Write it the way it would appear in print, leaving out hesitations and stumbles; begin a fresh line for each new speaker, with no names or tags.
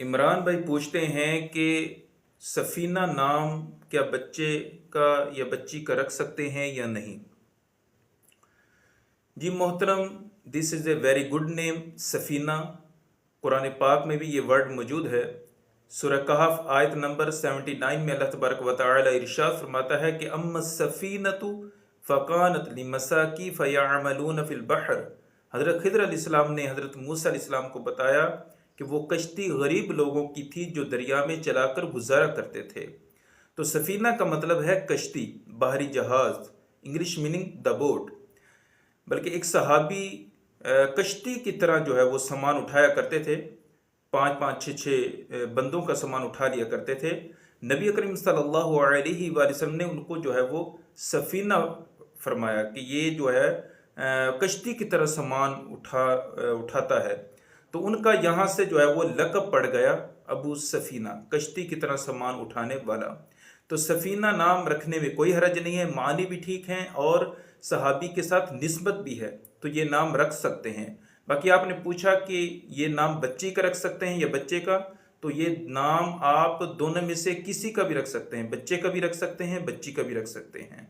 इमरान भाई पूछते हैं कि सफ़ीना नाम क्या बच्चे का या बच्ची का रख सकते हैं या नहीं। जी मोहतरम, this is a very good name Safina. Quran पाक में भी ये वर्ड मौजूद है। सूरह कहफ आयत नंबर 79 में अल्लाह तबारक व तआला इरशाद फरमाता है कि अम्मा सफ़ीनतु फ़कानत लिमसाकी फ़याअमलून फ़िल बहर। हज़रत खिदर अलैहिस्सलाम ने हज़रत मूसा अलैहिस्सलाम को बताया कि वो कश्ती गरीब लोगों की थी जो दरिया में चलाकर गुजारा करते थे। तो सफ़ीना का मतलब है कश्ती, बाहरी जहाज़, इंग्लिश मीनिंग द बोट। बल्कि एक सहाबी कश्ती की तरह जो है वो सामान उठाया करते थे, पाँच पाँच छः छः बंदों का सामान उठा लिया करते थे। नबी करीम सल्लल्लाहु अलैहि वसल्लम ने उनको जो है वो सफ़ीना फरमाया कि ये जो है कश्ती की तरह सामान उठाता है। तो उनका यहाँ से जो है वो लक़ब पड़ गया अबू सफ़ीना, कश्ती की तरह सामान उठाने वाला। तो सफ़ीना नाम रखने में कोई हरज नहीं है, मानी भी ठीक हैं और सहाबी के साथ निस्बत भी है, तो ये नाम रख सकते हैं। बाकी आपने पूछा कि ये नाम बच्ची का रख सकते हैं या बच्चे का, तो ये नाम आप दोनों में से किसी का भी रख सकते हैं, बच्चे का भी रख सकते हैं, बच्ची का भी रख सकते हैं।